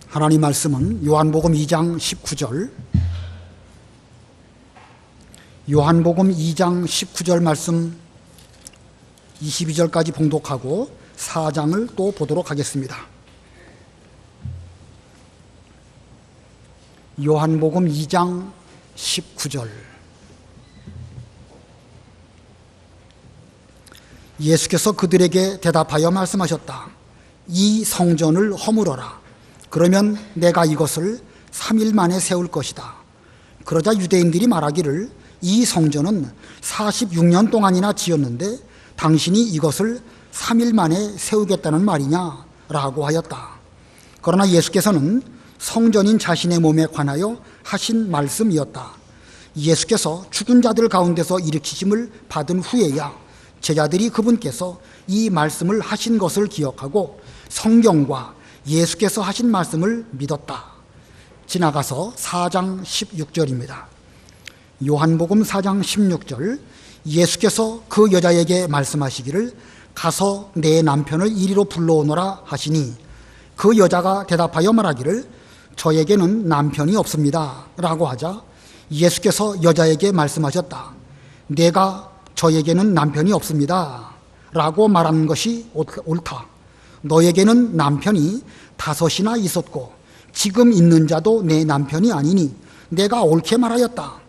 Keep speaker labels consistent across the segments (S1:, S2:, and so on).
S1: 하나님 말씀은 요한복음 2장 19절, 요한복음 2장 19절 말씀 22절까지 봉독하고 4장을 또 보도록 하겠습니다. 요한복음 2장 19절. 예수께서 그들에게 대답하여 말씀하셨다. 이 성전을 허물어라. 그러면 내가 이것을 3일 만에 세울 것이다. 그러자 유대인들이 말하기를 이 성전은 46년 동안이나 지었는데 당신이 이것을 3일 만에 세우겠다는 말이냐? 라고 하였다. 그러나 예수께서는 성전인 자신의 몸에 관하여 하신 말씀이었다. 예수께서 죽은 자들 가운데서 일으키심을 받은 후에야 제자들이 그분께서 이 말씀을 하신 것을 기억하고 성경과 예수께서 하신 말씀을 믿었다. 지나가서 4장 16절입니다. 요한복음 4장 16절. 예수께서 그 여자에게 말씀하시기를 가서 내 남편을 이리로 불러오너라 하시니 그 여자가 대답하여 말하기를 저에게는 남편이 없습니다 라고 하자 예수께서 여자에게 말씀하셨다. 내가 저에게는 남편이 없습니다 라고 말하는 것이 옳다. 너에게는 남편이 5이나 있었고 지금 있는 자도 내 남편이 아니니 내가 옳게 말하였다.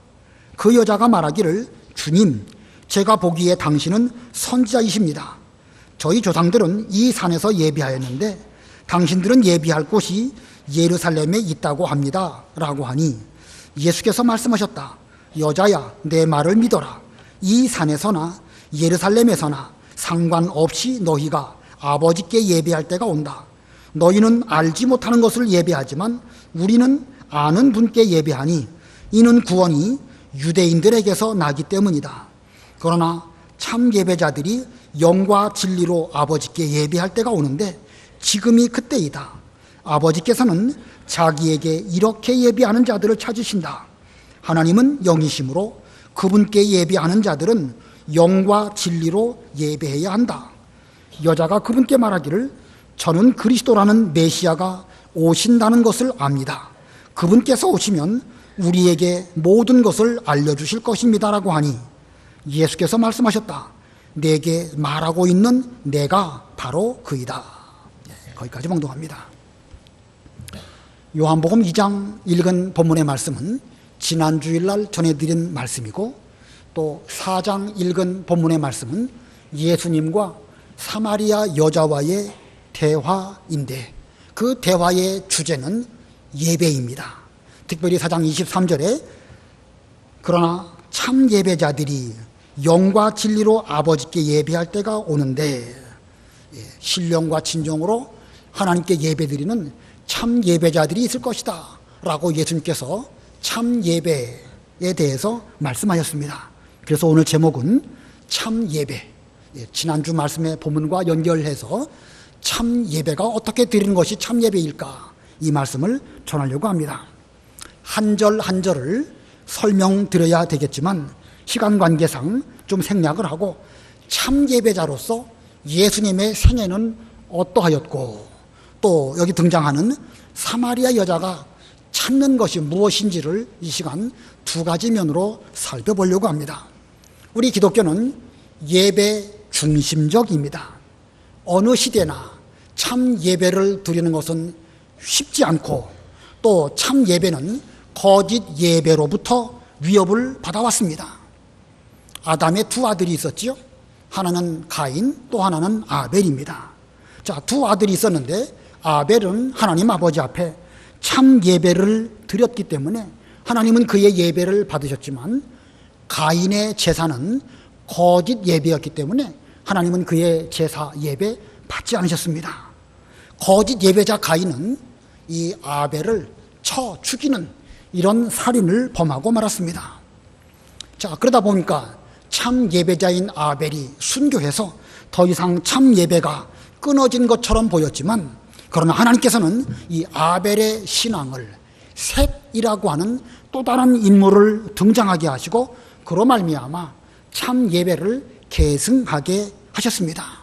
S1: 그 여자가 말하기를 주님, 제가 보기에 당신은 선지자이십니다. 저희 조상들은 이 산에서 예배하였는데 당신들은 예배할 곳이 예루살렘에 있다고 합니다 라고 하니 예수께서 말씀하셨다. 여자야, 내 말을 믿어라. 이 산에서나 예루살렘에서나 상관없이 너희가 아버지께 예배할 때가 온다. 너희는 알지 못하는 것을 예배하지만 우리는 아는 분께 예배하니 이는 구원이 유대인들에게서 나기 때문이다. 그러나 참 예배자들이 영과 진리로 아버지께 예배할 때가 오는데 지금이 그때이다. 아버지께서는 자기에게 이렇게 예배하는 자들을 찾으신다. 하나님은 영이시므로 그분께 예배하는 자들은 영과 진리로 예배해야 한다. 여자가 그분께 말하기를 저는 그리스도라는 메시아가 오신다는 것을 압니다. 그분께서 오시면 우리에게 모든 것을 알려주실 것입니다 라고 하니 예수께서 말씀하셨다. 내게 말하고 있는 내가 바로 그이다. 거기까지 봉독합니다. 요한복음 2장 읽은 본문의 말씀은 지난 주일날 전해드린 말씀이고 또 4장 읽은 본문의 말씀은 예수님과 사마리아 여자와의 대화인데 그 대화의 주제는 예배입니다. 특별히 4장 23절에 그러나 참 예배자들이 영과 진리로 아버지께 예배할 때가 오는데 신령과 진정으로 하나님께 예배드리는 참 예배자들이 있을 것이다 라고 예수님께서 참 예배에 대해서 말씀하셨습니다. 그래서 오늘 제목은 참 예배, 지난주 말씀의 본문과 연결해서 참 예배가 어떻게 드리는 것이 참 예배일까 이 말씀을 전하려고 합니다. 한 절 한 절을 설명드려야 되겠지만 시간 관계상 좀 생략을 하고 참 예배자로서 예수님의 생애는 어떠하였고 또 여기 등장하는 사마리아 여자가 찾는 것이 무엇인지를 이 시간 2가지 면으로 살펴보려고 합니다. 우리 기독교는 예배 중심적입니다. 어느 시대나 참 예배를 드리는 것은 쉽지 않고 또 참 예배는 거짓 예배로부터 위협을 받아왔습니다. 아담의 2 아들이 있었지요. 하나는 가인, 또 하나는 아벨입니다. 자, 2 아들이 있었는데 아벨은 하나님 아버지 앞에 참 예배를 드렸기 때문에 하나님은 그의 예배를 받으셨지만 가인의 제사는 거짓 예배였기 때문에 하나님은 그의 제사 예배 받지 않으셨습니다. 거짓 예배자 가인은 이 아벨을 쳐 죽이는 이런 살인을 범하고 말았습니다. 자, 그러다 보니까 참 예배자인 아벨이 순교해서 더 이상 참 예배가 끊어진 것처럼 보였지만 그러나 하나님께서는 이 아벨의 신앙을 셋이라고 하는 또 다른 인물을 등장하게 하시고 그로 말미암아 참 예배를 계승하게 하셨습니다.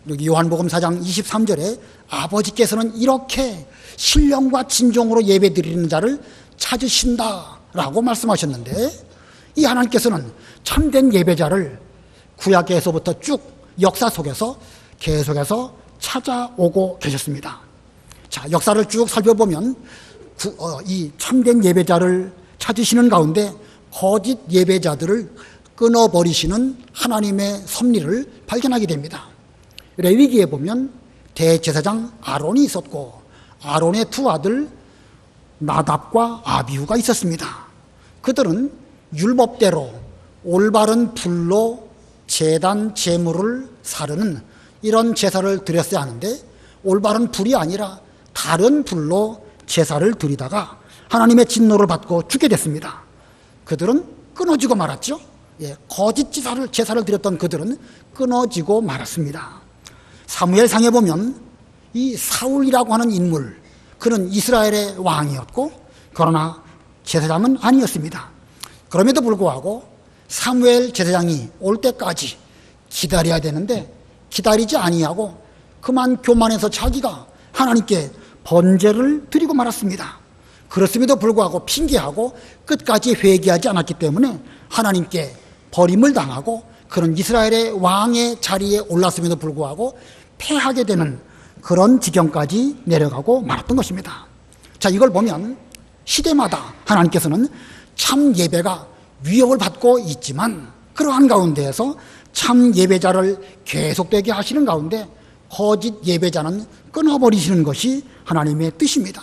S1: 여기 요한복음 4장 23절에 아버지께서는 이렇게 신령과 진정으로 예배드리는 자를 찾으신다라고 말씀하셨는데, 이 하나님께서는 참된 예배자를 구약에서부터 쭉 역사 속에서 계속해서 찾아오고 계셨습니다. 자, 역사를 쭉 살펴보면 이 참된 예배자를 찾으시는 가운데 거짓 예배자들을 끊어버리시는 하나님의 섭리를 발견하게 됩니다. 레위기에 보면 대제사장 아론이 있었고, 아론의 두 아들 나답과 아비후가 있었습니다. 그들은 율법대로 올바른 불로 제단 제물을 사르는 이런 제사를 드렸어야 하는데, 올바른 불이 아니라 다른 불로 제사를 드리다가 하나님의 진노를 받고 죽게 됐습니다. 그들은 끊어지고 말았죠. 거짓 제사를 드렸던 그들은 끊어지고 말았습니다. 사무엘상에 보면 이 사울이라고 하는 인물, 그는 이스라엘의 왕이었고 그러나 제사장은 아니었습니다. 그럼에도 불구하고 사무엘 제사장이 올 때까지 기다려야 되는데 기다리지 아니하고 그만 교만해서 자기가 하나님께 번제를 드리고 말았습니다. 그렇음에도 불구하고 핑계하고 끝까지 회개하지 않았기 때문에 하나님께 버림을 당하고 그런 이스라엘의 왕의 자리에 올랐음에도 불구하고 패하게 되는 그런 지경까지 내려가고 말았던 것입니다. 자, 이걸 보면 시대마다 하나님께서는 참 예배가 위협을 받고 있지만 그러한 가운데에서 참 예배자를 계속되게 하시는 가운데 거짓 예배자는 끊어버리시는 것이 하나님의 뜻입니다.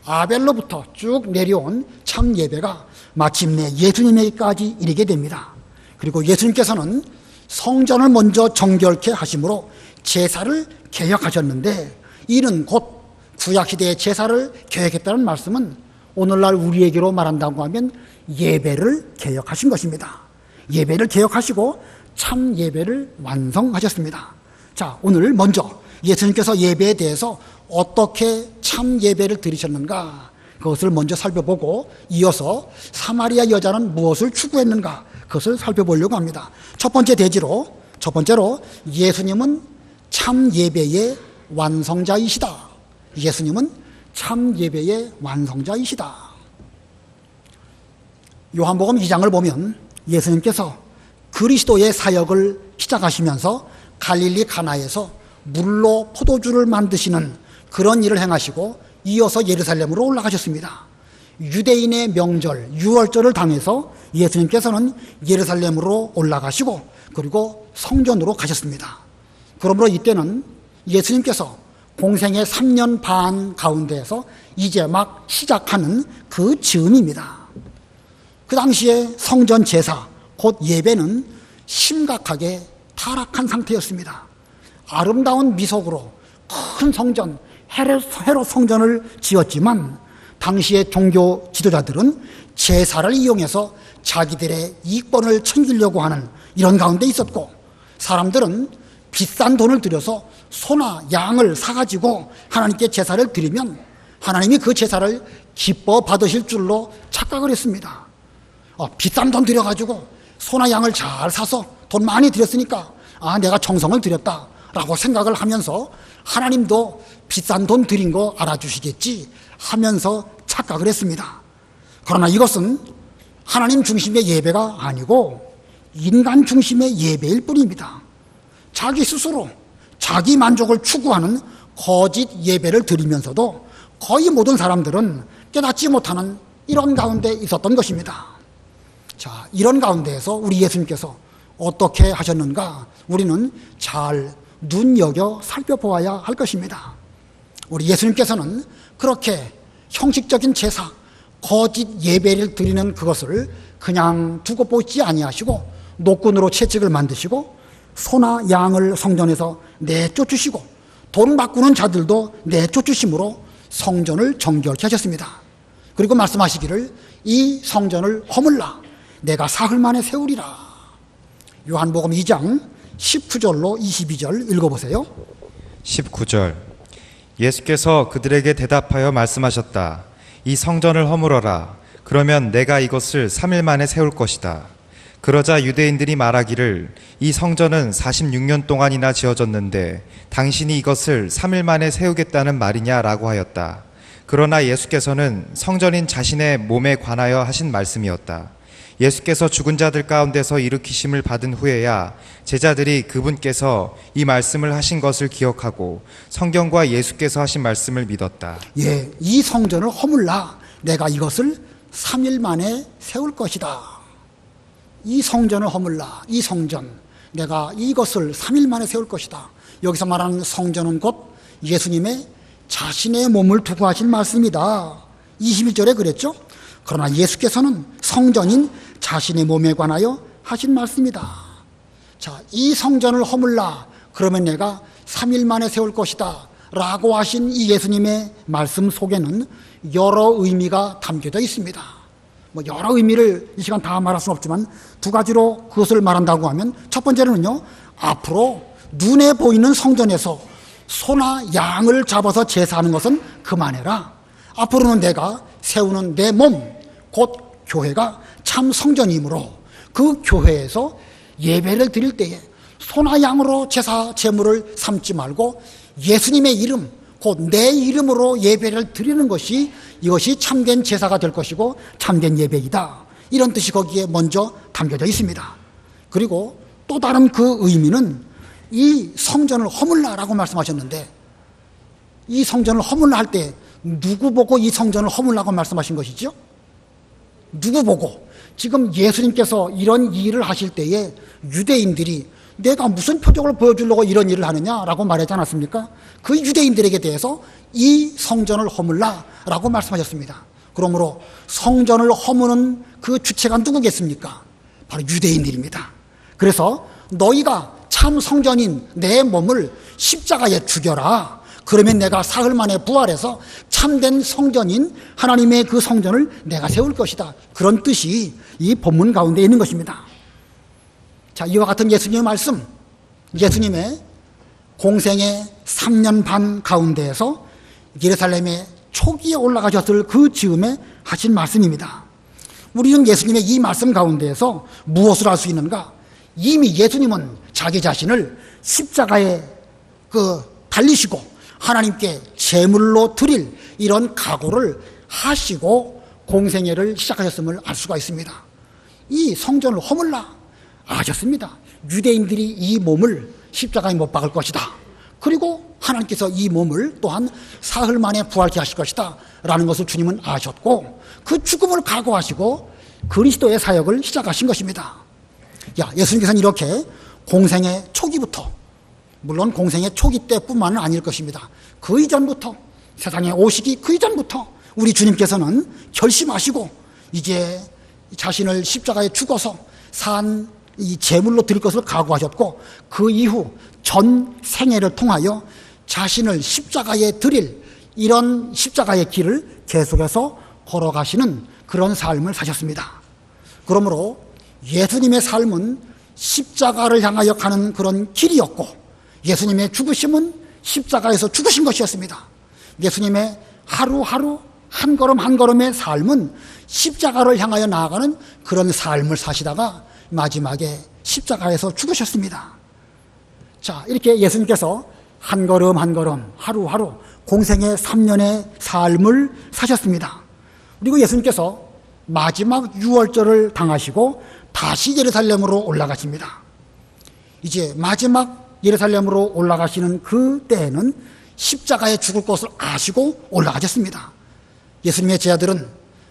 S1: 아벨로부터 쭉 내려온 참 예배가 마침내 예수님에게까지 이르게 됩니다. 그리고 예수님께서는 성전을 먼저 정결케 하심으로 제사를 개혁하셨는데, 이는 곧 구약시대의 제사를 개혁했다는 말씀은 오늘날 우리에게로 말한다고 하면 예배를 개혁하신 것입니다. 예배를 개혁하시고 참 예배를 완성하셨습니다. 자, 오늘 먼저 예수님께서 예배에 대해서 어떻게 참 예배를 드리셨는가, 그것을 먼저 살펴보고 이어서 사마리아 여자는 무엇을 추구했는가, 그것을 살펴보려고 합니다. 첫 번째로 예수님은 참 예배의 완성자이시다. 예수님은 참 예배의 완성자이시다. 요한복음 2장을 보면 예수님께서 그리스도의 사역을 시작하시면서 갈릴리 가나에서 물로 포도주를 만드시는 그런 일을 행하시고 이어서 예루살렘으로 올라가셨습니다. 유대인의 명절 유월절을 당해서 예수님께서는 예루살렘으로 올라가시고 그리고 성전으로 가셨습니다. 그러므로 이때는 예수님께서 공생의 3년 반 가운데에서 이제 막 시작하는 그 즈음입니다. 그 당시에 성전 제사 곧 예배는 심각하게 타락한 상태였습니다. 아름다운 미석으로 큰 성전 헤롯 성전을 지었지만 당시의 종교 지도자들은 제사를 이용해서 자기들의 이권을 챙기려고 하는 이런 가운데 있었고, 사람들은 비싼 돈을 들여서 소나 양을 사가지고 하나님께 제사를 드리면 하나님이 그 제사를 기뻐 받으실 줄로 착각을 했습니다. 비싼 돈 들여가지고 소나 양을 잘 사서 돈 많이 들였으니까 내가 정성을 들였다라고 생각을 하면서 하나님도 비싼 돈 들인 거 알아주시겠지 하면서 착각을 했습니다. 그러나 이것은 하나님 중심의 예배가 아니고 인간 중심의 예배일 뿐입니다. 자기 스스로 자기 만족을 추구하는 거짓 예배를 드리면서도 거의 모든 사람들은 깨닫지 못하는 이런 가운데 있었던 것입니다. 자, 이런 가운데에서 우리 예수님께서 어떻게 하셨는가 우리는 잘 눈여겨 살펴보아야 할 것입니다. 우리 예수님께서는 그렇게 형식적인 제사, 거짓 예배를 드리는 그것을 그냥 두고 보지 아니하시고 노끈으로 채찍을 만드시고 소나 양을 성전에서 내쫓으시고 돈 바꾸는 자들도 내쫓으심으로 성전을 정결케 하셨습니다. 그리고 말씀하시기를 이 성전을 허물라 내가 사흘 만에 세우리라. 요한복음 2장 19절로 22절 읽어보세요.
S2: 19절 예수께서 그들에게 대답하여 말씀하셨다. 이 성전을 허물어라. 그러면 내가 이것을 3일 만에 세울 것이다. 그러자 유대인들이 말하기를 이 성전은 46년 동안이나 지어졌는데 당신이 이것을 3일 만에 세우겠다는 말이냐라고 하였다. 그러나 예수께서는 성전인 자신의 몸에 관하여 하신 말씀이었다. 예수께서 죽은 자들 가운데서 일으키심을 받은 후에야 제자들이 그분께서 이 말씀을 하신 것을 기억하고 성경과 예수께서 하신 말씀을 믿었다.
S1: 예, 이 성전을 허물라 내가 이것을 3일 만에 세울 것이다. 이 성전을 허물라, 이 성전 내가 이것을 3일 만에 세울 것이다. 여기서 말하는 성전은 곧 예수님의 자신의 몸을 두고 하신 말씀이다. 21절에 그랬죠. 그러나 예수께서는 성전인 자신의 몸에 관하여 하신 말씀이다. 자, 이 성전을 허물라 그러면 내가 3일 만에 세울 것이다 라고 하신 이 예수님의 말씀 속에는 여러 의미가 담겨져 있습니다. 뭐 여러 의미를 이 시간 다 말할 수는 없지만 두 가지로 그것을 말한다고 하면 첫 번째는요, 앞으로 눈에 보이는 성전에서 소나 양을 잡아서 제사하는 것은 그만해라. 앞으로는 내가 세우는 내 몸, 곧 교회가 참 성전이므로 그 교회에서 예배를 드릴 때에 소나 양으로 제사 제물을 삼지 말고 예수님의 이름, 곧 내 이름으로 예배를 드리는 것이 이것이 참된 제사가 될 것이고 참된 예배이다. 이런 뜻이 거기에 먼저 담겨져 있습니다. 그리고 또 다른 그 의미는 이 성전을 허물라라고 말씀하셨는데 이 성전을 허물라 할 때 누구 보고 이 성전을 허물라고 말씀하신 것이죠? 누구 보고? 지금 예수님께서 이런 일을 하실 때에 유대인들이 내가 무슨 표적을 보여주려고 이런 일을 하느냐라고 말하지 않았습니까? 그 유대인들에게 대해서 이 성전을 허물라라고 말씀하셨습니다. 그러므로 성전을 허무는 그 주체가 누구겠습니까? 바로 유대인들입니다. 그래서 너희가 참 성전인 내 몸을 십자가에 죽여라. 그러면 내가 사흘 만에 부활해서 참된 성전인 하나님의 그 성전을 내가 세울 것이다. 그런 뜻이 이 본문 가운데 있는 것입니다. 자, 이와 같은 예수님의 말씀, 예수님의 공생의 3년 반 가운데에서 예루살렘의 초기에 올라가셨을 그 즈음에 하신 말씀입니다. 우리는 예수님의 이 말씀 가운데에서 무엇을 알 수 있는가? 이미 예수님은 자기 자신을 십자가에 달리시고 하나님께 제물로 드릴 이런 각오를 하시고 공생애를 시작하셨음을 알 수가 있습니다. 이 성전을 허물라 아셨습니다. 유대인들이 이 몸을 십자가에 못 박을 것이다. 그리고 하나님께서 이 몸을 또한 사흘 만에 부활케 하실 것이다 라는 것을 주님은 아셨고 그 죽음을 각오하시고 그리스도의 사역을 시작하신 것입니다. 예수님께서는 이렇게 공생의 초기부터, 물론 공생의 초기 때뿐만은 아닐 것입니다. 그 이전부터, 세상에 오시기 그 이전부터 우리 주님께서는 결심하시고 이제 자신을 십자가에 죽어서 산 이 제물로 드릴 것을 각오하셨고 그 이후 전 생애를 통하여 자신을 십자가에 드릴 이런 십자가의 길을 계속해서 걸어가시는 그런 삶을 사셨습니다. 그러므로 예수님의 삶은 십자가를 향하여 가는 그런 길이었고 예수님의 죽으심은 십자가에서 죽으신 것이었습니다. 예수님의 하루하루 한 걸음 한 걸음의 삶은 십자가를 향하여 나아가는 그런 삶을 사시다가 마지막에 십자가에서 죽으셨습니다. 자, 이렇게 예수님께서 한 걸음 한 걸음 하루하루 공생의 3년의 삶을 사셨습니다. 그리고 예수님께서 마지막 유월절을 당하시고 다시 예루살렘으로 올라가십니다. 이제 마지막 예루살렘으로 올라가시는 그 때에는 십자가에 죽을 것을 아시고 올라가셨습니다. 예수님의 제자들은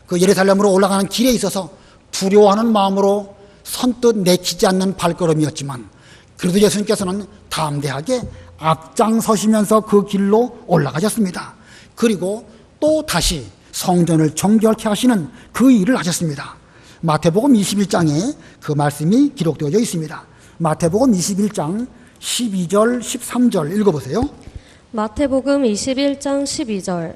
S1: 그 예루살렘으로 올라가는 길에 있어서 두려워하는 마음으로 선뜻 내키지 않는 발걸음이었지만 그래도 예수님께서는 담대하게 앞장서시면서 그 길로 올라가셨습니다. 그리고 또 다시 성전을 정결케 하시는 그 일을 하셨습니다. 마태복음 21장에 그 말씀이 기록되어져 있습니다. 마태복음 21장 12절 13절 읽어보세요.
S3: 마태복음 21장 12절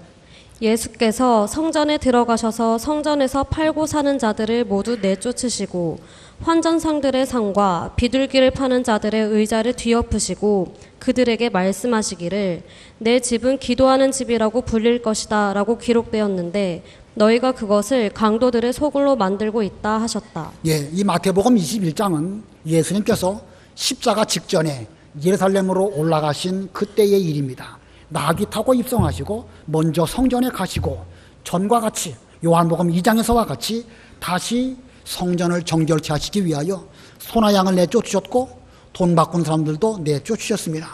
S3: 예수께서 성전에 들어가셔서 성전에서 팔고 사는 자들을 모두 내쫓으시고 환전상들의 상과 비둘기를 파는 자들의 의자를 뒤엎으시고 그들에게 말씀하시기를 내 집은 기도하는 집이라고 불릴 것이다 라고 기록되었는데 너희가 그것을 강도들의 소굴로 만들고 있다 하셨다.
S1: 예, 이 마태복음 21장은 예수님께서 십자가 직전에 예루살렘으로 올라가신 그때의 일입니다. 나귀 타고 입성하시고 먼저 성전에 가시고 전과 같이 요한복음 2장에서와 같이 다시 성전을 정결케 하시기 위하여 소나 양을 내쫓으셨고 돈 바꾼 사람들도 내쫓으셨습니다.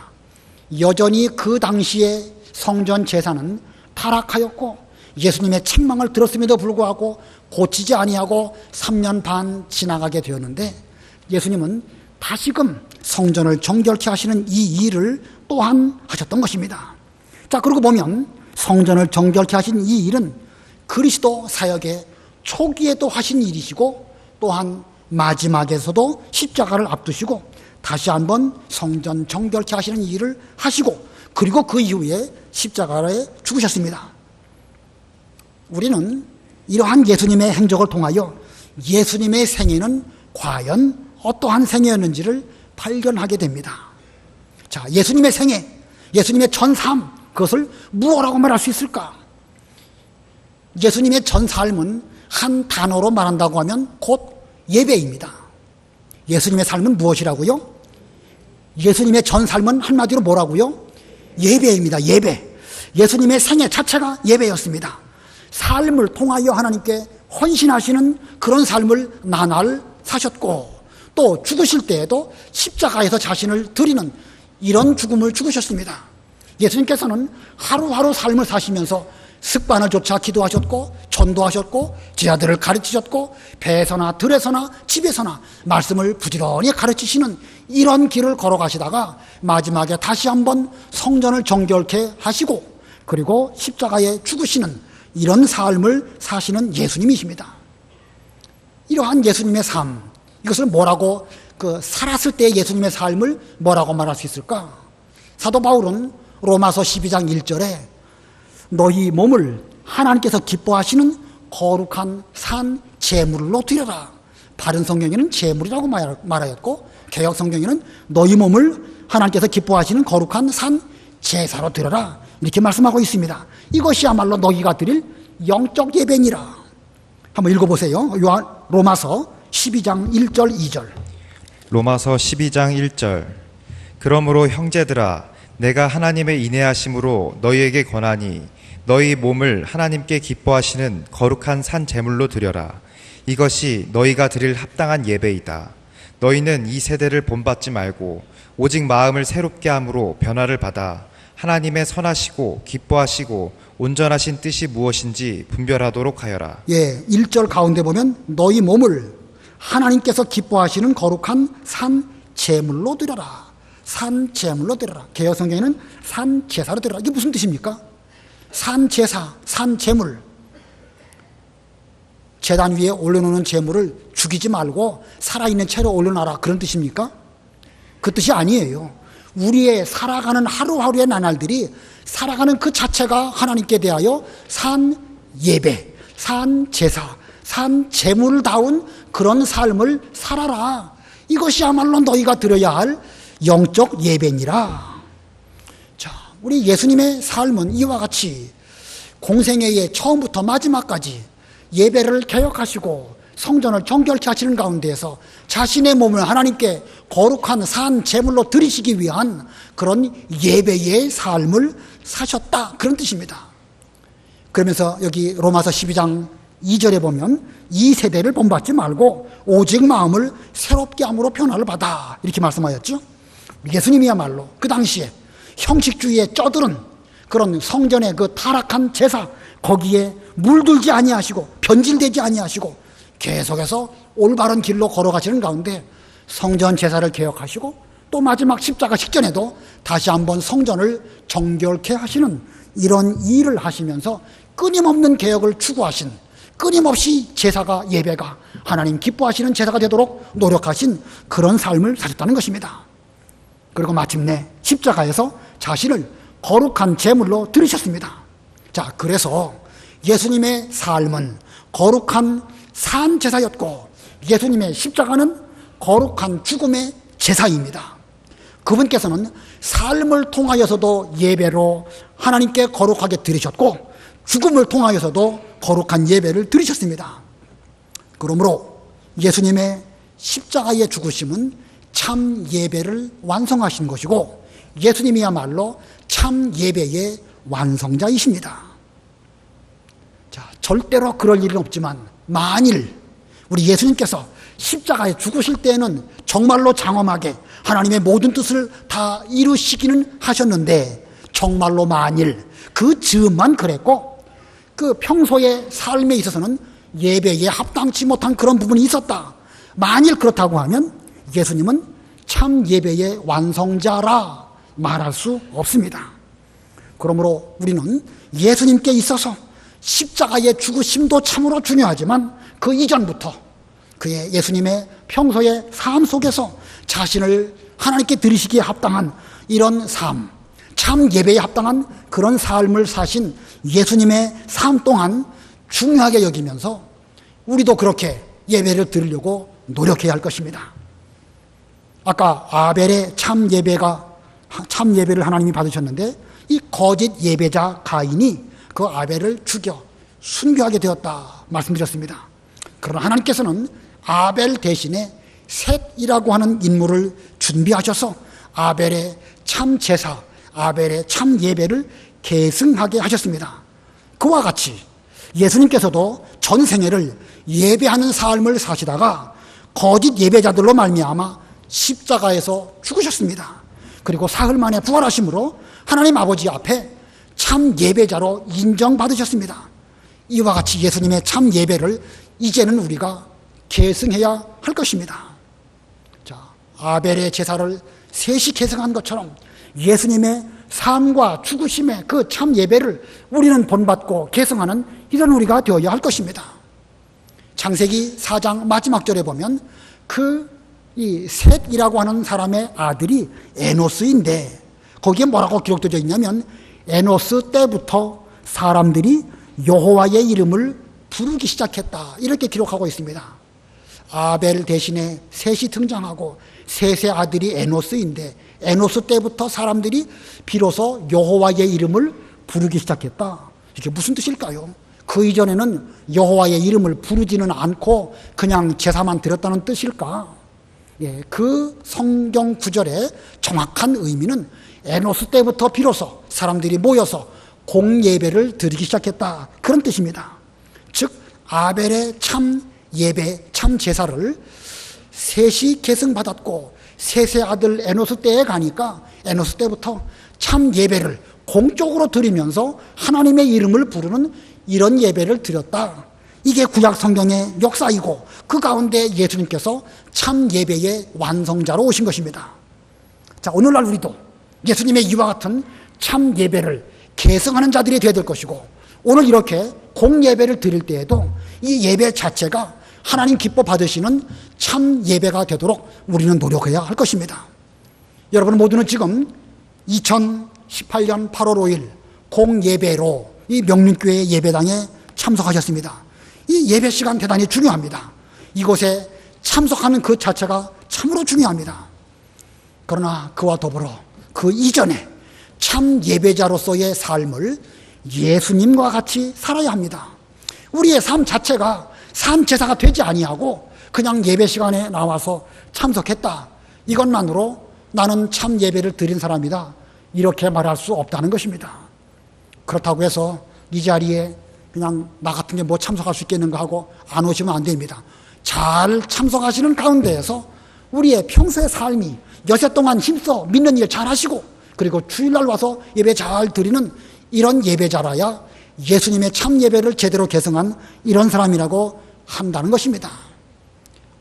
S1: 여전히 그 당시에 성전 제사는 타락하였고 예수님의 책망을 들었음에도 불구하고 고치지 아니하고 3년 반 지나가게 되었는데 예수님은 다시금 성전을 정결케 하시는 이 일을 또한 하셨던 것입니다. 자, 그러고 보면 성전을 정결케 하신 이 일은 그리스도 사역의 초기에도 하신 일이시고 또한 마지막에서도 십자가를 앞두시고 다시 한번 성전 정결케 하시는 일을 하시고 그리고 그 이후에 십자가에 죽으셨습니다. 우리는 이러한 예수님의 행적을 통하여 예수님의 생애는 과연 어떠한 생애였는지를 발견하게 됩니다. 자, 예수님의 생애, 예수님의 전삶, 그것을 무엇라고 말할 수 있을까? 예수님의 전삶은 한 단어로 말한다고 하면 곧 예배입니다. 예수님의 삶은 무엇이라고요? 예수님의 전삶은 한마디로 뭐라고요? 예배입니다. 예배. 예수님의 생애 자체가 예배였습니다. 삶을 통하여 하나님께 헌신하시는 그런 삶을 나날 사셨고 또 죽으실 때에도 십자가에서 자신을 드리는 이런 죽음을 죽으셨습니다. 예수님께서는 하루하루 삶을 사시면서 습관을 조차 기도하셨고 전도하셨고 제자들을 가르치셨고 배에서나 들에서나 집에서나 말씀을 부지런히 가르치시는 이런 길을 걸어가시다가 마지막에 다시 한번 성전을 정결케 하시고 그리고 십자가에 죽으시는 이런 삶을 사시는 예수님이십니다. 이러한 예수님의 삶, 이것을 뭐라고 살았을 때의 예수님의 삶을 뭐라고 말할 수 있을까? 사도 바울은 로마서 12장 1절에 너희 몸을 하나님께서 기뻐하시는 거룩한 산 제물로 드려라. 바른 성경에는 제물이라고 말하였고 개역 성경에는 너희 몸을 하나님께서 기뻐하시는 거룩한 산 제사로 드려라. 이렇게 말씀하고 있습니다. 이것이야말로 너희가 드릴 영적 예배니라. 한번 읽어보세요. 로마서 12장 1절 2절.
S2: 로마서 12장 1절. 그러므로 형제들아 내가 하나님의 인애하심으로 너희에게 권하니 너희 몸을 하나님께 기뻐하시는 거룩한 산 제물로 드려라. 이것이 너희가 드릴 합당한 예배이다. 너희는 이 세대를 본받지 말고 오직 마음을 새롭게 함으로 변화를 받아 하나님의 선하시고 기뻐하시고 온전하신 뜻이 무엇인지 분별하도록 하여라.
S1: 예, 1절 가운데 보면 너희 몸을 하나님께서 기뻐하시는 거룩한 산 제물로 드려라. 산 제물로 드려라. 개역 성경에는 산 제사로 드려라. 이게 무슨 뜻입니까? 산 제사, 산 제물. 제단 위에 올려놓는 제물을 죽이지 말고 살아있는 채로 올려놔라. 그런 뜻입니까? 그 뜻이 아니에요. 우리의 살아가는 하루하루의 나날들이 살아가는 그 자체가 하나님께 대하여 산 예배, 산 제사, 산 제물다운 그런 삶을 살아라. 이것이야말로 너희가 드려야 할 영적 예배니라. 자, 우리 예수님의 삶은 이와 같이 공생애의 처음부터 마지막까지 예배를 개혁하시고 성전을 정결케 하시는 가운데에서 자신의 몸을 하나님께 거룩한 산 제물로 드리시기 위한 그런 예배의 삶을 사셨다. 그런 뜻입니다. 그러면서 여기 로마서 12장 2절에 보면 이 세대를 본받지 말고 오직 마음을 새롭게 함으로 변화를 받아. 이렇게 말씀하였죠. 예수님이야말로 그 당시에 형식주의에 쩌들은 그런 성전의 그 타락한 제사 거기에 물들지 아니하시고 변질되지 아니하시고 계속해서 올바른 길로 걸어가시는 가운데 성전 제사를 개혁하시고 또 마지막 십자가 직전에도 다시 한번 성전을 정결케 하시는 이런 일을 하시면서 끊임없는 개혁을 추구하신, 끊임없이 제사가, 예배가 하나님 기뻐하시는 제사가 되도록 노력하신 그런 삶을 사셨다는 것입니다. 그리고 마침내 십자가에서 자신을 거룩한 제물로 드리셨습니다. 자, 그래서 예수님의 삶은 거룩한 산 제사였고 예수님의 십자가는 거룩한 죽음의 제사입니다. 그분께서는 삶을 통하여서도 예배로 하나님께 거룩하게 드리셨고 죽음을 통하여서도 거룩한 예배를 드리셨습니다. 그러므로 예수님의 십자가의 죽으심은 참 예배를 완성하신 것이고 예수님이야말로 참 예배의 완성자이십니다. 자, 절대로 그럴 일은 없지만 만일 우리 예수님께서 십자가에 죽으실 때에는 정말로 장엄하게 하나님의 모든 뜻을 다 이루시기는 하셨는데 정말로 만일 그 즈음만 그랬고 그 평소의 삶에 있어서는 예배에 합당치 못한 그런 부분이 있었다. 만일 그렇다고 하면 예수님은 참 예배의 완성자라 말할 수 없습니다. 그러므로 우리는 예수님께 있어서 십자가의 죽으심도 참으로 중요하지만 그 이전부터 그의 예수님의 평소의 삶 속에서 자신을 하나님께 드리시기에 합당한 이런 삶, 참 예배에 합당한 그런 삶을 사신 예수님의 삶 동안 중요하게 여기면서 우리도 그렇게 예배를 드리려고 노력해야 할 것입니다. 아까 아벨의 참 예배를 하나님이 받으셨는데 이 거짓 예배자 가인이 그 아벨을 죽여 순교하게 되었다 말씀드렸습니다. 그러나 하나님께서는 아벨 대신에 셋이라고 하는 인물을 준비하셔서 아벨의 참 제사, 아벨의 참 예배를 계승하게 하셨습니다. 그와 같이 예수님께서도 전생애를 예배하는 삶을 사시다가 거짓 예배자들로 말미암아 십자가에서 죽으셨습니다. 그리고 사흘 만에 부활하심으로 하나님 아버지 앞에 참 예배자로 인정받으셨습니다. 이와 같이 예수님의 참 예배를 이제는 우리가 계승해야 할 것입니다. 자, 아벨의 제사를 셋이 계승한 것처럼 예수님의 삶과 죽으심의 그 참 예배를 우리는 본받고 계승하는 이런 우리가 되어야 할 것입니다. 창세기 4장 마지막 절에 보면 이 셋이라고 하는 사람의 아들이 에노스인데 거기에 뭐라고 기록되어 있냐면 에노스 때부터 사람들이 여호와의 이름을 부르기 시작했다 이렇게 기록하고 있습니다. 아벨 대신에 셋이 등장하고 셋의 아들이 에노스인데 에노스 때부터 사람들이 비로소 여호와의 이름을 부르기 시작했다. 이게 무슨 뜻일까요? 그 이전에는 여호와의 이름을 부르지는 않고 그냥 제사만 드렸다는 뜻일까? 예, 그 성경 구절의 정확한 의미는 에노스 때부터 비로소 사람들이 모여서 공예배를 드리기 시작했다 그런 뜻입니다. 즉 아벨의 참 예배, 참 제사를 셋이 계승받았고 셋의 아들 에노스 때에 가니까 에노스 때부터 참 예배를 공적으로 드리면서 하나님의 이름을 부르는 이런 예배를 드렸다. 이게 구약 성경의 역사이고 그 가운데 예수님께서 참 예배의 완성자로 오신 것입니다. 자, 오늘날 우리도 예수님의 이와 같은 참 예배를 계승하는 자들이 되어야 될 것이고 오늘 이렇게 공예배를 드릴 때에도 이 예배 자체가 하나님 기뻐 받으시는 참 예배가 되도록 우리는 노력해야 할 것입니다. 여러분 모두는 지금 2018년 8월 5일 공예배로 이 명륜교회 예배당에 참석하셨습니다. 이 예배 시간 대단히 중요합니다. 이곳에 참석하는 그 자체가 참으로 중요합니다. 그러나 그와 더불어 그 이전에 참 예배자로서의 삶을 예수님과 같이 살아야 합니다. 우리의 삶 자체가 산 제사가 되지 아니하고 그냥 예배 시간에 나와서 참석했다. 이것만으로 나는 참 예배를 드린 사람이다. 이렇게 말할 수 없다는 것입니다. 그렇다고 해서 이 자리에 그냥 나 같은 게 뭐 참석할 수 있겠는가 하고 안 오시면 안 됩니다. 잘 참석하시는 가운데에서 우리의 평소의 삶이 여세 동안 힘써 믿는 일 잘 하시고 그리고 주일날 와서 예배 잘 드리는 이런 예배자라야 예수님의 참 예배를 제대로 계승한 이런 사람이라고 한다는 것입니다.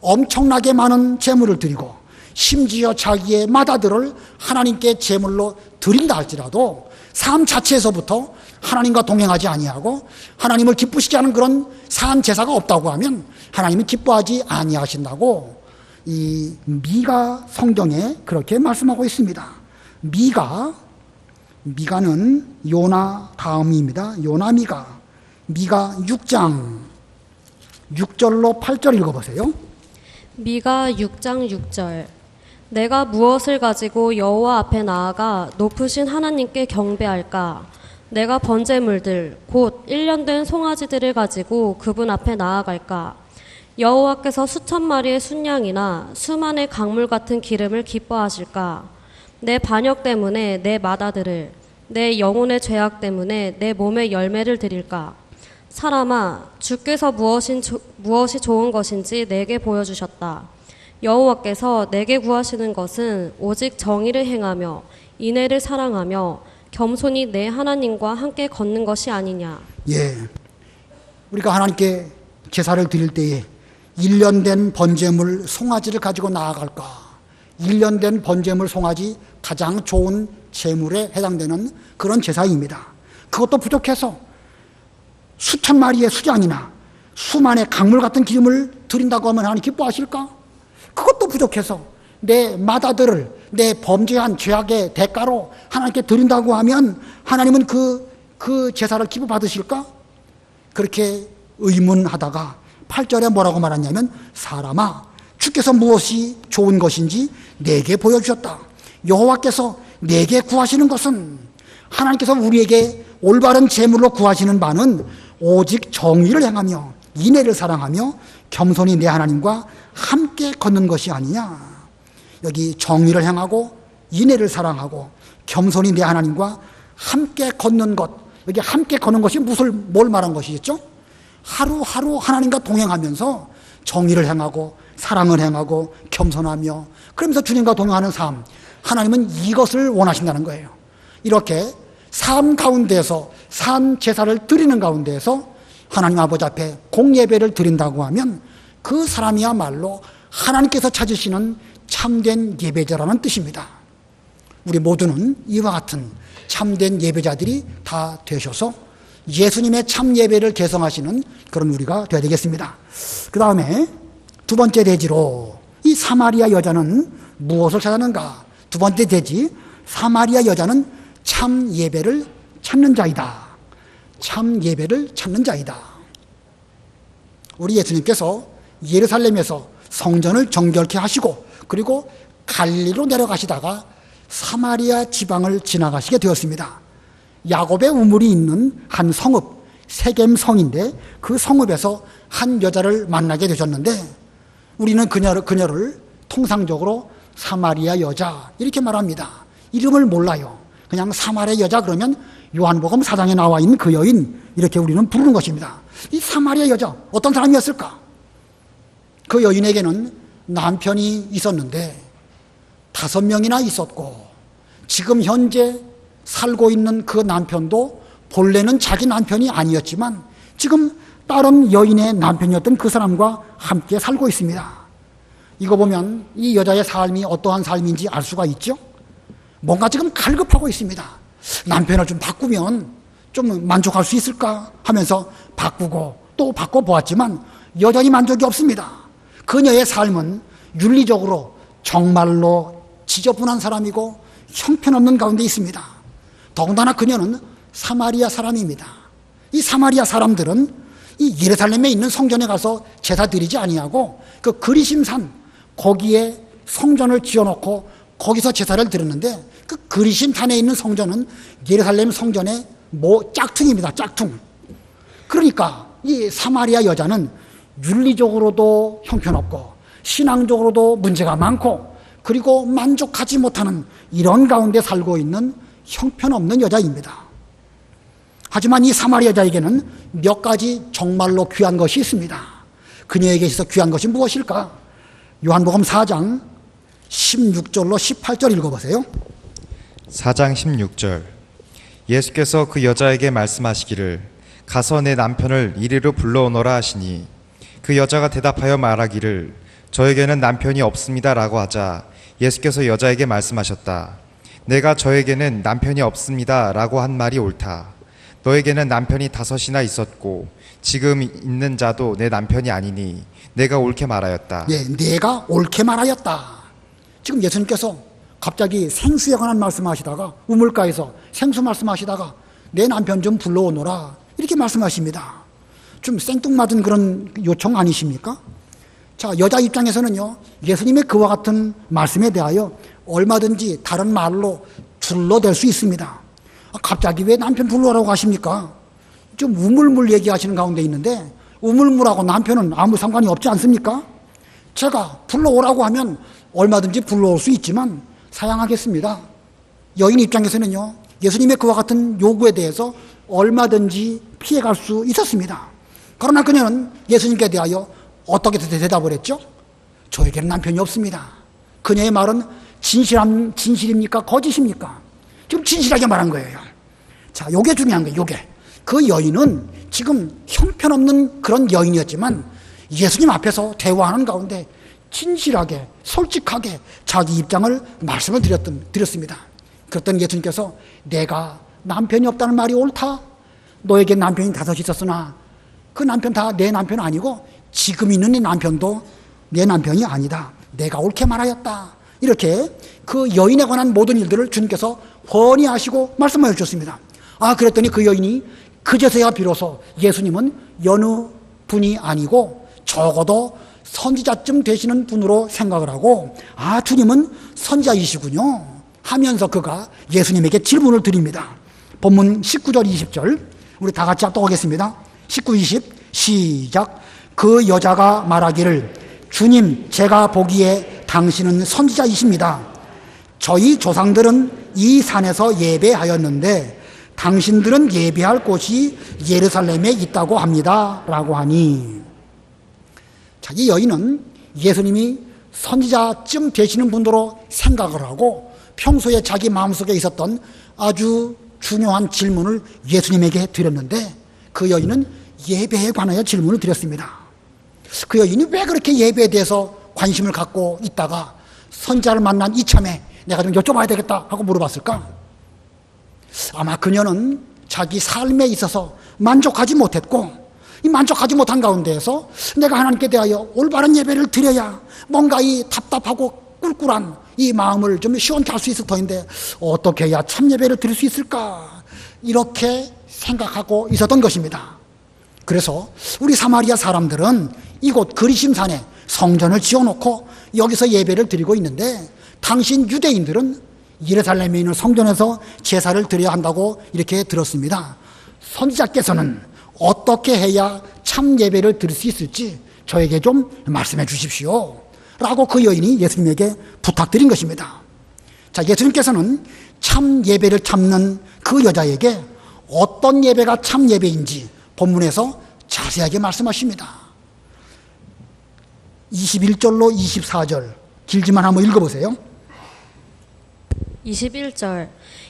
S1: 엄청나게 많은 제물을 드리고 심지어 자기의 맏아들을 하나님께 제물로 드린다 할지라도 삶 자체에서부터 하나님과 동행하지 아니하고 하나님을 기쁘시게 하는 그런 산 제사가 없다고 하면 하나님이 기뻐하지 아니하신다고 이 미가 성경에 그렇게 말씀하고 있습니다. 미가는 요나 다음입니다. 요나 미가 6장 6절로 8절 읽어보세요.
S3: 미가 6장 6절. 내가 무엇을 가지고 여호와 앞에 나아가 높으신 하나님께 경배할까? 내가 번제물들 곧 1년 된 송아지들을 가지고 그분 앞에 나아갈까? 여호와께서 수천 마리의 순양이나 수만의 강물 같은 기름을 기뻐하실까? 내 반역 때문에 내 맏아들을, 내 영혼의 죄악 때문에 내 몸의 열매를 드릴까? 사람아, 주께서 무엇이 좋은 것인지 내게 보여주셨다. 여호와께서 내게 구하시는 것은 오직 정의를 행하며 인애를 사랑하며 겸손히 내 하나님과 함께 걷는 것이 아니냐.
S1: 예, 우리가 하나님께 제사를 드릴 때에 1년 된 번제물 송아지를 가지고 나아갈까? 1년 된 번제물 송아지 가장 좋은 제물에 해당되는 그런 제사입니다. 그것도 부족해서 수천 마리의 수장이나 수만의 강물 같은 기름을 드린다고 하면 하나님 기뻐하실까? 그것도 부족해서 내 맏아들을 내 범죄한 죄악의 대가로 하나님께 드린다고 하면 하나님은 그 제사를 기뻐 받으실까? 그렇게 의문하다가 8절에 뭐라고 말하냐면 사람아, 주께서 무엇이 좋은 것인지 내게 보여주셨다. 여호와께서 내게 구하시는 것은, 하나님께서 우리에게 올바른 제물로 구하시는 바는 오직 정의를 행하며 인애를 사랑하며 겸손히 내 하나님과 함께 걷는 것이 아니냐. 여기 정의를 행하고 인애를 사랑하고 겸손히 내 하나님과 함께 걷는 것, 여기 함께 걷는 것이 뭘 말한 것이겠죠? 하루하루 하나님과 동행하면서 정의를 행하고 사랑을 행하고 겸손하며 그러면서 주님과 동행하는 삶, 하나님은 이것을 원하신다는 거예요. 이렇게 삶 가운데서 산 제사를 드리는 가운데서 하나님 아버지 앞에 공예배를 드린다고 하면 그 사람이야말로 하나님께서 찾으시는 참된 예배자라는 뜻입니다. 우리 모두는 이와 같은 참된 예배자들이 다 되셔서 예수님의 참 예배를 개성하시는 그런 우리가 되어야 되겠습니다. 그 다음에 두 번째 대지로 이 사마리아 여자는 무엇을 찾았는가? 두 번째 대지, 사마리아 여자는 참 예배를 찾는 자이다. 참 예배를 찾는 자이다. 우리 예수님께서 예루살렘에서 성전을 정결케 하시고 그리고 갈릴리로 내려가시다가 사마리아 지방을 지나가시게 되었습니다. 야곱의 우물이 있는 한 성읍, 세겜 성인데 그 성읍에서 한 여자를 만나게 되셨는데 우리는 그녀를 통상적으로 사마리아 여자 이렇게 말합니다. 이름을 몰라요. 그냥 사마리아 여자 그러면 요한복음 4장에 나와 있는 그 여인 이렇게 우리는 부르는 것입니다. 이 사마리아 여자 어떤 사람이었을까? 그 여인에게는 남편이 있었는데 5명이나 있었고 지금 현재 살고 있는 그 남편도 본래는 자기 남편이 아니었지만 지금 다른 여인의 남편이었던 그 사람과 함께 살고 있습니다. 이거 보면 이 여자의 삶이 어떠한 삶인지 알 수가 있죠? 뭔가 지금 갈급하고 있습니다. 남편을 좀 바꾸면 좀 만족할 수 있을까 하면서 바꾸고 또 바꿔보았지만 여전히 만족이 없습니다. 그녀의 삶은 윤리적으로 정말로 지저분한 사람이고 형편없는 가운데 있습니다. 더군다나 그녀는 사마리아 사람입니다. 이 사마리아 사람들은 이 예루살렘에 있는 성전에 가서 제사 드리지 아니하고 그 그리심산 거기에 성전을 지어놓고 거기서 제사를 드렸는데 그 그리심산에 있는 성전은 예루살렘 성전의 짝퉁입니다. 짝퉁. 그러니까 이 사마리아 여자는 윤리적으로도 형편없고 신앙적으로도 문제가 많고 그리고 만족하지 못하는 이런 가운데 살고 있는 형편없는 여자입니다. 하지만 이 사마리아 여자에게는 몇 가지 정말로 귀한 것이 있습니다. 그녀에게 있어서 귀한 것이 무엇일까? 요한복음 4장 16절로 18절 읽어보세요.
S2: 4장 16절. 예수께서 그 여자에게 말씀하시기를 가서 내 남편을 이리로 불러오너라 하시니 그 여자가 대답하여 말하기를 저에게는 남편이 없습니다라고 하자 예수께서 여자에게 말씀하셨다. 내가 저에게는 남편이 없습니다라고 한 말이 옳다. 너에게는 남편이 5이나 있었고 지금 있는 자도 내 남편이 아니니 내가 옳게 말하였다.
S1: 예, 내가 옳게 말하였다. 지금 예수님께서 갑자기 생수에 관한 말씀하시다가 우물가에서 생수 말씀하시다가 내 남편 좀 불러오너라 이렇게 말씀하십니다. 좀 생뚱맞은 그런 요청 아니십니까? 자, 여자 입장에서는요, 예수님의 그와 같은 말씀에 대하여 얼마든지 다른 말로 둘러댈 수 있습니다. 갑자기 왜 남편 불러오라고 하십니까? 좀 우물물 얘기하시는 가운데 있는데 우물물하고 남편은 아무 상관이 없지 않습니까? 제가 불러오라고 하면 얼마든지 불러올 수 있지만 사양하겠습니다. 여인 입장에서는요, 예수님의 그와 같은 요구에 대해서 얼마든지 피해갈 수 있었습니다. 그러나 그녀는 예수님께 대하여 어떻게 대답을 했죠? 저에게는 남편이 없습니다. 그녀의 말은 진실입니까? 거짓입니까? 지금 진실하게 말한 거예요. 자, 요게 중요한 거예요, 요게. 그 여인은 지금 형편없는 그런 여인이었지만 예수님 앞에서 대화하는 가운데 진실하게, 솔직하게 자기 입장을 말씀을 드렸습니다. 그랬더니 예수님께서 내가 남편이 없다는 말이 옳다. 너에게 남편이 5 있었으나 그 남편 다 내 남편 아니고 지금 있는 네 남편도 내 남편이 아니다. 내가 옳게 말하였다. 이렇게 그 여인에 관한 모든 일들을 주님께서 훤히 아시고 말씀하여 주셨습니다. 그랬더니 그 여인이 그제서야 비로소 예수님은 여느 분이 아니고 적어도 선지자쯤 되시는 분으로 생각을 하고 주님은 선지자이시군요 하면서 그가 예수님에게 질문을 드립니다. 본문 19절 20절 우리 다 같이 합독하겠습니다. 19, 20 시작. 그 여자가 말하기를 주님 제가 보기에 당신은 선지자이십니다. 저희 조상들은 이 산에서 예배하였는데 당신들은 예배할 곳이 예루살렘에 있다고 합니다 라고 하니, 자, 이 여인은 예수님이 선지자쯤 되시는 분으로 생각을 하고 평소에 자기 마음속에 있었던 아주 중요한 질문을 예수님에게 드렸는데 그 여인은 예배에 관하여 질문을 드렸습니다. 그 여인이 왜 그렇게 예배에 대해서 관심을 갖고 있다가 선지자를 만난 이참에 내가 좀 여쭤봐야 되겠다 하고 물어봤을까? 아마 그녀는 자기 삶에 있어서 만족하지 못했고 이 만족하지 못한 가운데에서 내가 하나님께 대하여 올바른 예배를 드려야 뭔가 이 답답하고 꿀꿀한 이 마음을 좀 시원케 할 수 있을 터인데 어떻게 해야 참 예배를 드릴 수 있을까? 이렇게 생각하고 있었던 것입니다. 그래서 우리 사마리아 사람들은 이곳 그리심산에 성전을 지어놓고 여기서 예배를 드리고 있는데 당신 유대인들은 예루살렘에 있는 성전에서 제사를 드려야 한다고 이렇게 들었습니다. 선지자께서는 어떻게 해야 참 예배를 드릴 수 있을지 저에게 좀 말씀해 주십시오 라고 그 여인이 예수님에게 부탁드린 것입니다. 자, 예수님께서는 참 예배를 찾는 그 여자에게 어떤 예배가 참 예배인지 본문에서 자세하게 말씀하십니다. 21절로 24절 길지만 한번 읽어보세요.
S3: 21절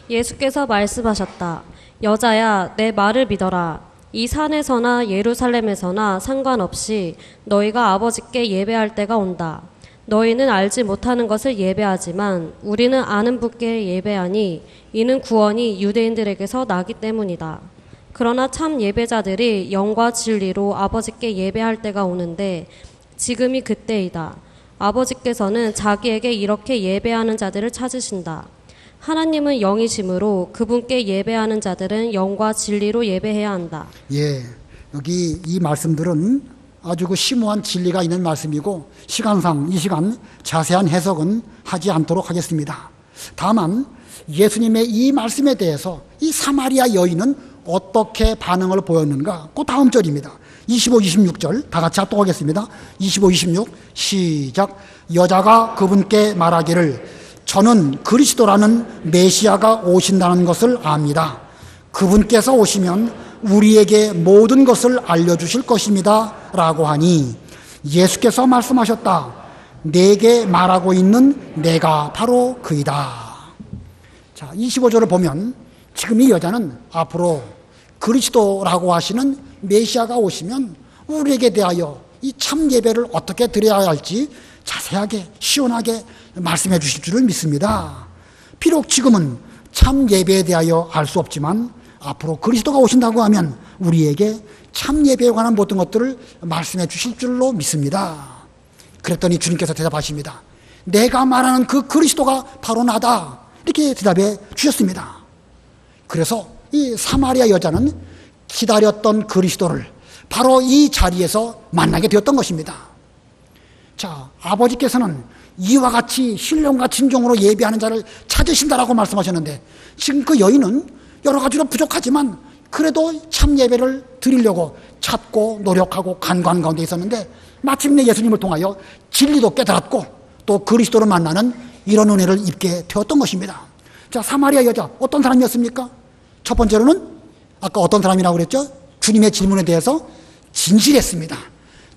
S3: 예수께서 말씀하셨다. 여자야 내 말을 믿어라. 이 산에서나 예루살렘에서나 상관없이 너희가 아버지께 예배할 때가 온다. 너희는 알지 못하는 것을 예배하지만 우리는 아는 분께 예배하니 이는 구원이 유대인들에게서 나기 때문이다. 그러나 참 예배자들이 영과 진리로 아버지께 예배할 때가 오는데 지금이 그때이다. 아버지께서는 자기에게 이렇게 예배하는 자들을 찾으신다. 하나님은 영이시므로 그분께 예배하는 자들은 영과 진리로 예배해야 한다.
S1: 예, 여기 이 말씀들은 아주 그 심오한 진리가 있는 말씀이고 시간상 이 시간 자세한 해석은 하지 않도록 하겠습니다. 다만 예수님의 이 말씀에 대해서 이 사마리아 여인은 어떻게 반응을 보였는가? 그 다음 절입니다. 25, 26절 다 같이 합독하겠습니다. 25, 26 시작. 여자가 그분께 말하기를 저는 그리스도라는 메시아가 오신다는 것을 압니다. 그분께서 오시면 우리에게 모든 것을 알려주실 것입니다 라고 하니 예수께서 말씀하셨다. 내게 말하고 있는 내가 바로 그이다. 자, 25절을 보면 지금 이 여자는 앞으로 그리스도라고 하시는 메시아가 오시면 우리에게 대하여 이 참 예배를 어떻게 드려야 할지 자세하게 시원하게 말씀해 주실 줄을 믿습니다. 비록 지금은 참 예배에 대하여 알 수 없지만 앞으로 그리스도가 오신다고 하면 우리에게 참 예배에 관한 모든 것들을 말씀해 주실 줄로 믿습니다. 그랬더니 주님께서 대답하십니다. 내가 말하는 그 그리스도가 바로 나다. 이렇게 대답해 주셨습니다. 그래서 이 사마리아 여자는 기다렸던 그리스도를 바로 이 자리에서 만나게 되었던 것입니다. 자, 아버지께서는 이와 같이 신령과 진정으로 예배하는 자를 찾으신다라고 말씀하셨는데 지금 그 여인은 여러 가지로 부족하지만 그래도 참 예배를 드리려고 찾고 노력하고 간구하는 가운데 있었는데 마침내 예수님을 통하여 진리도 깨달았고 또 그리스도를 만나는 이런 은혜를 입게 되었던 것입니다. 자, 사마리아 여자 어떤 사람이었습니까? 첫 번째로는 아까 어떤 사람이라고 그랬죠? 주님의 질문에 대해서 진실했습니다.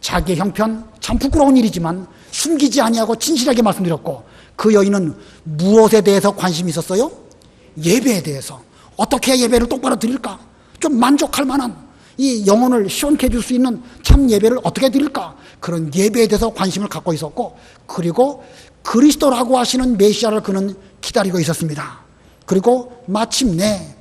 S1: 자기의 형편 참 부끄러운 일이지만 숨기지 아니하고 진실하게 말씀드렸고 그 여인은 무엇에 대해서 관심이 있었어요? 예배에 대해서. 어떻게 해야 예배를 똑바로 드릴까? 좀 만족할 만한 이 영혼을 시원케 해줄 수 있는 참 예배를 어떻게 드릴까? 그런 예배에 대해서 관심을 갖고 있었고 그리고 그리스도라고 하시는 메시아를 그는 기다리고 있었습니다. 그리고 마침내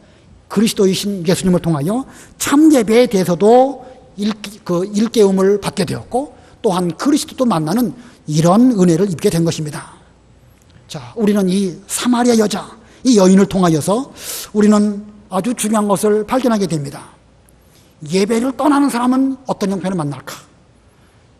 S1: 그리스도이신 예수님을 통하여 참 예배에 대해서도 일깨움을 받게 되었고 또한 그리스도도 만나는 이런 은혜를 입게 된 것입니다. 자, 우리는 이 사마리아 여자, 이 여인을 통하여서 우리는 아주 중요한 것을 발견하게 됩니다. 예배를 떠나는 사람은 어떤 형편을 만날까?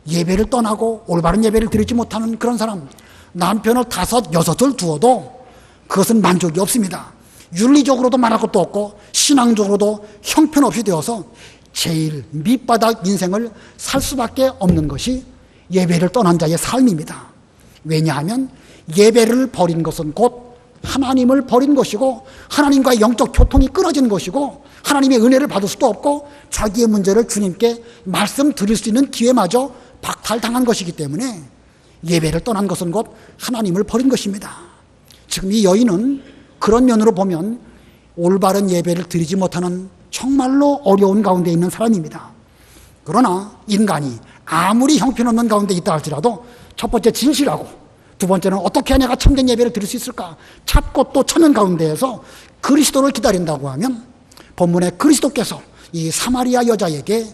S1: 예배를 떠나고 올바른 예배를 드리지 못하는 그런 사람, 남편을 5, 6을 두어도 그것은 만족이 없습니다. 윤리적으로도 말할 것도 없고 신앙적으로도 형편없이 되어서 제일 밑바닥 인생을 살 수밖에 없는 것이 예배를 떠난 자의 삶입니다. 왜냐하면 예배를 버린 것은 곧 하나님을 버린 것이고 하나님과의 영적 교통이 끊어진 것이고 하나님의 은혜를 받을 수도 없고 자기의 문제를 주님께 말씀드릴 수 있는 기회마저 박탈당한 것이기 때문에 예배를 떠난 것은 곧 하나님을 버린 것입니다. 지금 이 여인은 그런 면으로 보면 올바른 예배를 드리지 못하는 정말로 어려운 가운데 있는 사람입니다. 그러나 인간이 아무리 형편없는 가운데 있다 할지라도 첫 번째 진실하고 두 번째는 어떻게 해야 내가 참된 예배를 드릴 수 있을까 찾고 또 찾는 가운데에서 그리스도를 기다린다고 하면 본문에 그리스도께서 이 사마리아 여자에게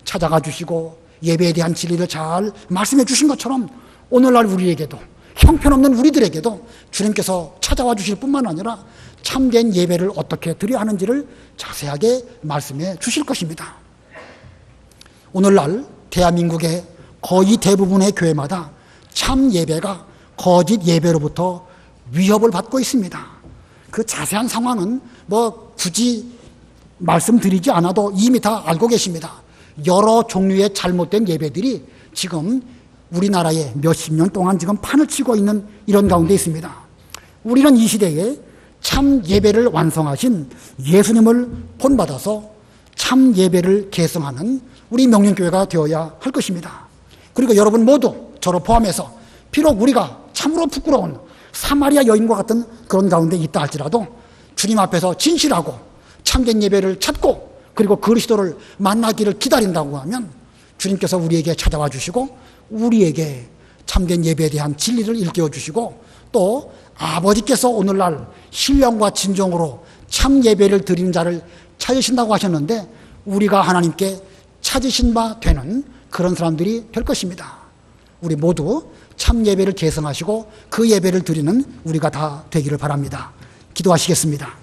S1: 찾아가 주시고 예배에 대한 진리를 잘 말씀해 주신 것처럼 오늘날 우리에게도 형편없는 우리들에게도 주님께서 찾아와 주실 뿐만 아니라 참된 예배를 어떻게 드려야 하는지를 자세하게 말씀해 주실 것입니다. 오늘날 대한민국의 거의 대부분의 교회마다 참 예배가 거짓 예배로부터 위협을 받고 있습니다. 그 자세한 상황은 굳이 말씀드리지 않아도 이미 다 알고 계십니다. 여러 종류의 잘못된 예배들이 지금 우리나라에 몇십 년 동안 지금 판을 치고 있는 이런 가운데 있습니다. 우리는 이 시대에 참 예배를 완성하신 예수님을 본받아서 참 예배를 계승하는 우리 명령교회가 되어야 할 것입니다. 그리고 여러분 모두 저를 포함해서 비록 우리가 참으로 부끄러운 사마리아 여인과 같은 그런 가운데 있다 할지라도 주님 앞에서 진실하고 참된 예배를 찾고 그리고 그리스도를 만나기를 기다린다고 하면 주님께서 우리에게 찾아와 주시고 우리에게 참된 예배에 대한 진리를 일깨워 주시고 또 아버지께서 오늘날 신령과 진정으로 참 예배를 드리는 자를 찾으신다고 하셨는데 우리가 하나님께 찾으신 바 되는 그런 사람들이 될 것입니다. 우리 모두 참 예배를 계승하시고 그 예배를 드리는 우리가 다 되기를 바랍니다. 기도하시겠습니다.